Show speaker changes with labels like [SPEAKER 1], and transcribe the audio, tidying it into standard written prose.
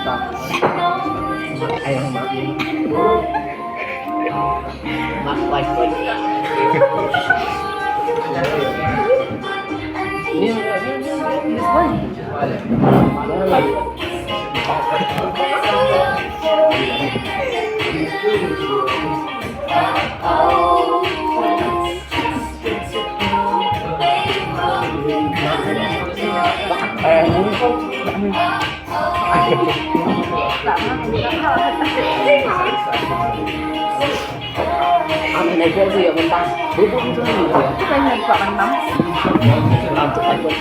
[SPEAKER 1] Ayaw mo. Makuha ko. Cái này chơi gì ở bên ta? Bố bố chơi gì vậy?
[SPEAKER 2] Cái này quả bánh nóng.
[SPEAKER 1] Làm chút anh quên.